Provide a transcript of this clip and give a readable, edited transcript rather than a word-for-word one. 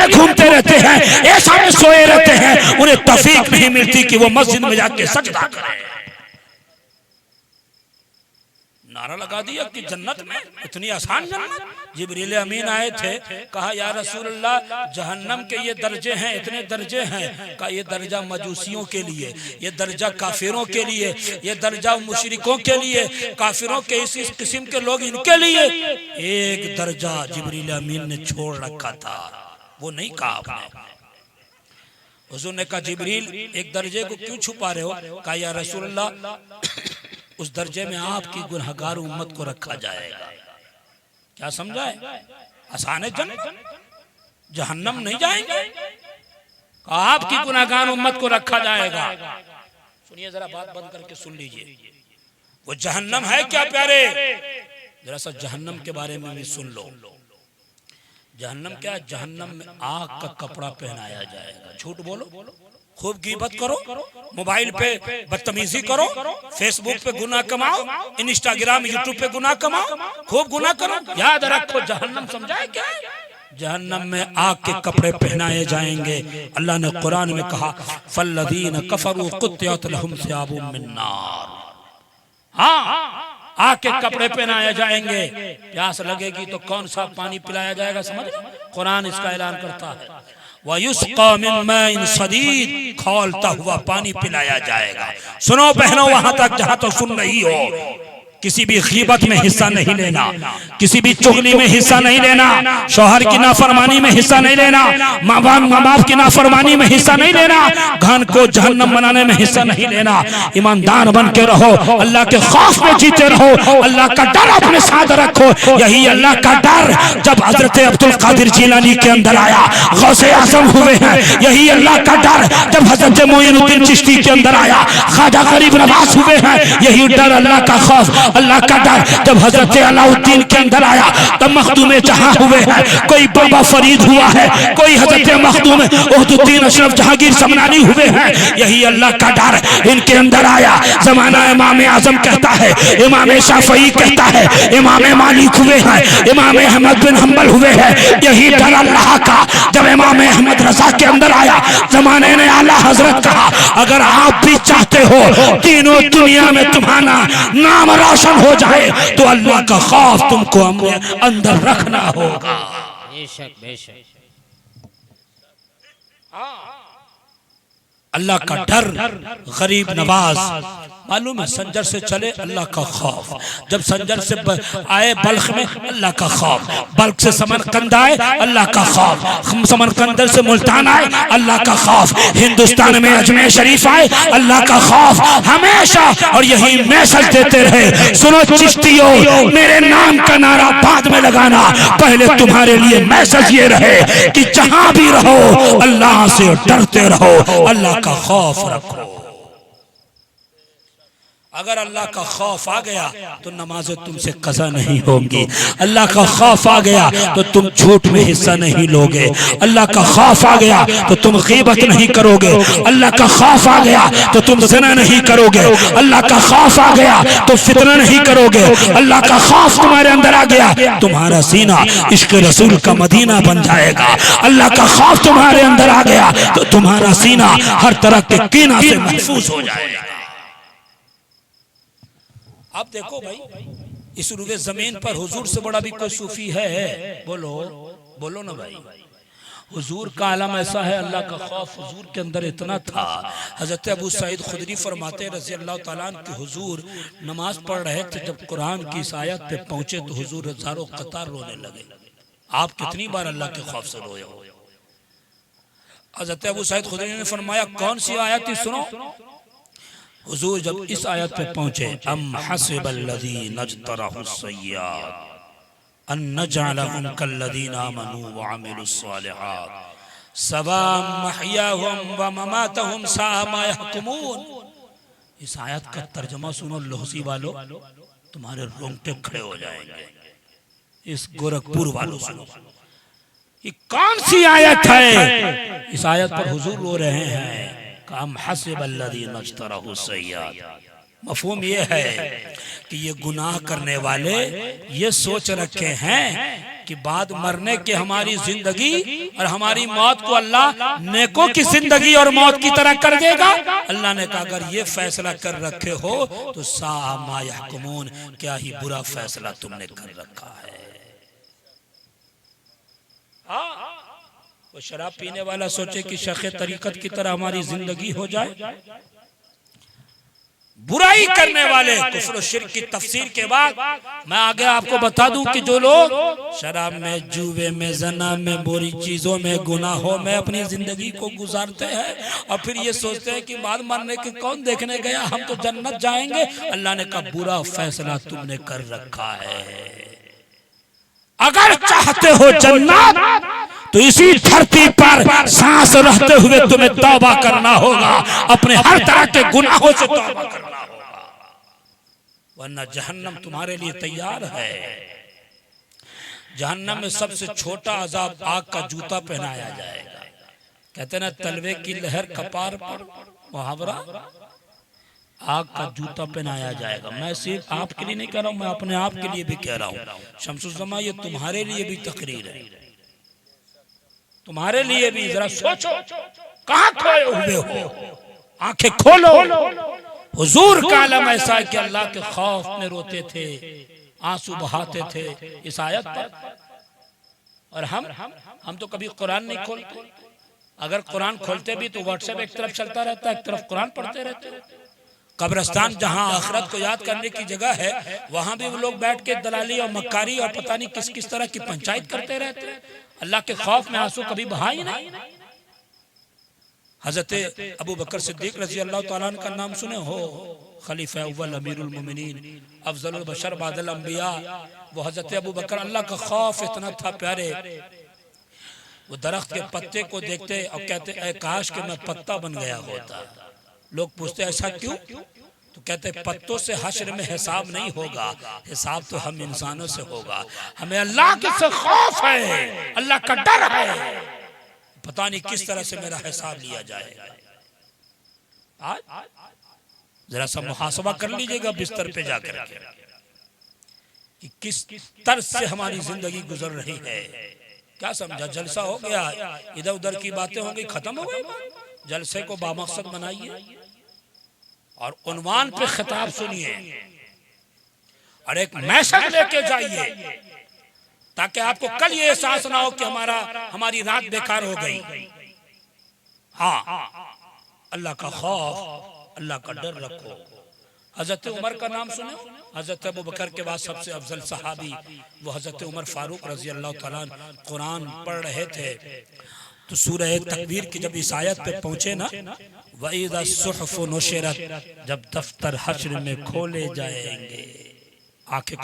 में घूमते रहते हैं, ऐसा में सोए रहते हैं, उन्हें तौफीक नहीं मिलती कि वो मस्जिद में जाके सजदा करें। नारा लगा दिया कि जन्नत में इतनी आसान जन्नत। जिब्रील अमीन आए थे, कहा या रसूल अल्लाह, जहन्नम के ये दर्जे हैं, इतने दर्जे हैं। कहा ये दर्जा मजूसियों के लिए, ये दर्जा काफिरों के लिए, ये दर्जा मुशरिकों के लिए, काफिरों के इस किस्म के लोग इनके लिए। एक दर्जा जिब्रील अमीन ने छोड़ रखा था, वो नहीं कहा आपने। हुजूर ने कहा जिब्रील एक दर्जे को क्यों छुपा रहे हो? कहा या रसूल अल्लाह, उस दर्जे में आपकी गुनहगार उम्मत को रखा जाएगा। क्या समझा है? आसान है जहन्नम नहीं जाएंगे, आपकी गुनहगार उम्मत को रखा जाएगा। सुनिए जरा, बात बंद करके सुन लीजिए। वो जहन्नम है क्या प्यारे? जरा सा जहन्नम के बारे में भी सुन लो। जहन्नम क्या? जहन्नम में आग का कपड़ा पहनाया जाएगा। झूठ बोलो, खूब गीबत करो, मोबाइल पे बदतमीजी करो, फेसबुक पे गुनाह कमाओ, इंस्टाग्राम यूट्यूब पे गुनाह कमाओ, खूब गुनाह करो। याद रखो जहन्नम समझाए क्या? जहन्नम में आग के कपड़े पहनाए जाएंगे। अल्लाह ने कुरान में कहा फल्लदीन कफरू कुत्तियत लहुम सियाबुम मिन नार। हाँ, आग के कपड़े पहनाए जाएंगे। प्यास लगेगी तो कौन सा पानी पिलाया जाएगा? समझ, कुरान इसका ऐलान करता है वयुस्का मिन माइन सदीद, खौलता हुआ पानी पिलाया जाएगा। सुनो बहनों, वहां तक जहां तो सुन रही हो, किसी भी गीबत में हिस्सा नहीं लेना, किसी भी चुगली में हिस्सा नहीं लेना, शौहर की नाफरमानी में हिस्सा नहीं लेना, माँ बाप की नाफरमानी में हिस्सा नहीं लेना, घन को जहन्नम बनाने में हिस्सा नहीं लेना। ईमानदार बन के रहो, अल्लाह के खौफ में जीते रहो, अल्लाह का डर अपने साथ रखो। यही अल्लाह का डर जब हजरत अब्दुल कादिर जिलानी के अंदर आया, गौसे आज़म हुए हैं। यही अल्लाह का डर जब हजरत मोइनुद्दीन चिश्ती के अंदर आया, ख्वाजा गरीब नवाज हुए हैं। यही डर, अल्लाह का खौफ, अल्लाह का डर जब हजरत अलाउद्दीन के अंदर आया, तब मखदूम जहां हुए हैं। कोई बाबा फरीद हुआ है, कोई हजरत मखदूम उहदुद्दीन अशरफ जहांगीर समनानी हुए हैं। यही अल्लाह का डर इनके अंदर आया। जमाना इमाम आजम कहता है, इमाम शाफई कहता है, इमाम मालिक हुए हैं, इमाम अहमद बिन हंबल हुए हैं। यही डर अल्लाह का जब इमाम अहमद रजा के अंदर आया, जमाने ने आला हजरत कहा अगर आप भी चाहते हो तीनों दुनिया में तुम्हारा नाम रोशन हो जाए तो अल्लाह का खौफ तुमको अंदर रखना होगा। बेशक बेशक। अल्लाह का डर, गरीब नवाज, मालूम है संजर से चले अल्लाह का खौफ। जब संजर से आए बल्ख में अल्लाह का खौफ, बल्ख से समरकंद आए अल्लाह का खौफ, समरकंद से मुल्तान आए अल्लाह का खौफ, हिंदुस्तान में अजमेर शरीफ आए अल्लाह का खौफ हमेशा। और यही मैसेज देते रहे, सुनो चिश्तियों, मेरे नाम का नारा बाद में लगाना, पहले तुम्हारे लिए मैसेज ये रहे कि जहां भी रहो अल्लाह से डरते रहो, अल्लाह का खौफ रखो। अगर अल्लाह का खौफ आ गया तो नमाजें तुमसे कज़ा नहीं होंगी। अल्लाह का खौफ आ गया तो तुम झूठ में हिस्सा नहीं लोगे। अल्लाह का खौफ आ गया तो तुम गीबत नहीं करोगे। अल्लाह का खौफ आ गया तो तुम ज़िना नहीं करोगे। अल्लाह का खौफ आ गया तो फितना नहीं करोगे। अल्लाह का खौफ तुम्हारे अंदर आ गया, तुम्हारा सीना इश्क रसूल का मदीना बन जाएगा। अल्लाह का खौफ तुम्हारे अंदर आ गया तो तुम्हारा सीना हर तरह के कीना से महफूज हो जाएगा। अब देखो भाई, इस रुए जमीन पर हुजूर से बड़ा भी कोई सूफी है? बोलो बोलो ना भाई। हुजूर का आलम ऐसा है, अल्लाह का खौफ हुजूर के अंदर इतना था। हजरत अबू सईद खुदरी फरमाते रज़ी अल्लाह तआला अन्हु कि हुजूर नमाज पढ़ रहे थे, जब कुरान की इस आयत पे पहुंचे तो हुजूर हजारों कतार रोने लगे। आप कितनी बार अल्लाह के खौफ से रोए हो? हजरत अबू सईद खुदरी ने फरमाया कौन सी आयत थी? सुनो। हुजूर जब इस आयत पे पहुंचे, अम हसिबल्लज़ीना इज्तरहुस्सय्यात अन नजअलहुम कल्लज़ीना आमनू व अमिलुस्सालिहात सवाअम महयाहुम व ममातहुम साअ मा यहकुमून। इस आयत का तर्जुमा सुनो लोहसी वालों, तुम्हारे रोंगटे खड़े हो जाएंगे। इस गोरखपुर वालों सुनो, ये कौन सी आयत है? इस आयत पर हुजूर रो रहे हैं, अम हसिबल्लज़ीना इज्तरहुस्सय्यात मफहूम ये है कि ये गुनाह करने वाले ये सोच रखे हैं कि बाद मरने के हमारी जिंदगी और हमारी मौत को अल्लाह नेकों की जिंदगी और मौत की तरह कर देगा। अल्लाह ने कहा अगर ये फैसला कर रखे हो तो सा मा यहकुमून, क्या ही बुरा फैसला तुमने कर रखा है। वो शराब पीने वाला सोचे कि शखे तरीकत की तरह हमारी जिंदगी हो जाए। बुराई करने वाले कुफ्र और शिर्क की तफसीर के बाद मैं आगे आपको बता दूं कि जो लोग शराब में, जुए में, जना में, बुरी चीजों में, गुनाहों में अपनी जिंदगी को गुजारते हैं और फिर ये सोचते हैं कि बाद मरने के कौन देखने गया, हम तो जन्नत जाएंगे। अल्लाह ने कहा बुरा फैसला तुमने कर रखा है। अगर चाहते हो जन्नत तो इसी धरती पर सांस रहते हुए तुम्हें तौबा करना होगा, अपने हर तरह के गुनाहों से तौबा करना होगा, वरना जहन्नम तुम्हारे लिए तैयार है। जहन्नम में सबसे छोटा अजाब आग का जूता पहनाया जाएगा। कहते ना तलवे की लहर कपार पर, मुहावरा, आग का जूता पहनाया जाएगा। मैं सिर्फ आपके लिए नहीं कह रहा हूं, मैं अपने आप के लिए भी कह रहा हूं। शमसुज़्ज़मा ये तुम्हारे लिए भी तकरीर है, तुम्हारे लिए भी। जरा सोचो कहां खोए हुए हो, आंखें खोलो। हुजूर का आलम ऐसा है कि अल्लाह के खौफ में रोते थे, आंसू बहाते थे इस आयत पर। और हम तो कभी कुरान नहीं खोलते। अगर कुरान खोलते भी तो व्हाट्सएप एक तरफ चलता रहता है, एक तरफ कुरान पढ़ते रहते हैं। कब्रिस्तान जहां आखिरत को याद करने की जगह है, वहां भी वो लोग बैठ के दलाली और मक्कारी और पता नहीं किस किस तरह की पंचायत करते रहते हैं। अल्लाह के खौफ में आंसू कभी बहा ही नहीं। हजरत अबू बकर सिद्दीक रजी अल्लाह तआला अन्हु का नाम सुने हो, खलीफा अव्वल अमीरुल मोमिनीन अफजलुल बशर बादल अंबिया। वो हजरत अबू बकर, अल्लाह का खौफ इतना था प्यारे, वो दरख्त के पत्ते को देखते और कहते ऐ काश कि मैं पत्ता बन गया होता। लोग पूछते ऐसा क्यों, तो कहते पत्तों से हश्र में हिसाब नहीं होगा, हिसाब तो हम इंसानों से होगा। हमें अल्लाह के से खौफ है, अल्लाह का डर है, पता नहीं किस तरह से मेरा हिसाब लिया जाएगा। आज जरा सा मुहासबा कर लीजिएगा बिस्तर पे जाकर कि किस तरह से हमारी जिंदगी गुजर रही है। क्या समझा, जलसा हो गया, इधर उधर की बातें हो गई, खत्म हो गई। जलसे को बामकसद बनाइए और उन्वान पे खिताब सुनिए और एक मैसेज लेके जाइए, ताकि आपको कल ये एहसास ना हो कि हमारी रात बेकार हो गई। हाँ, अल्लाह का खौफ, अल्लाह का डर रखो। हजरत उमर का नाम सुने, हजरत अबू बकर के बाद सबसे अफजल सहाबी वो हजरत उमर फारूक रजी अल्लाह तआला अन्हु कुरान पढ़ रहे थे तो सूरह तकवीर की जब इस आयत पे पहुंचे ना, वइज़ा सुहुफ़ नुशिरत, जब दफ्तर हश्र में खोले जाएंगे, आंखें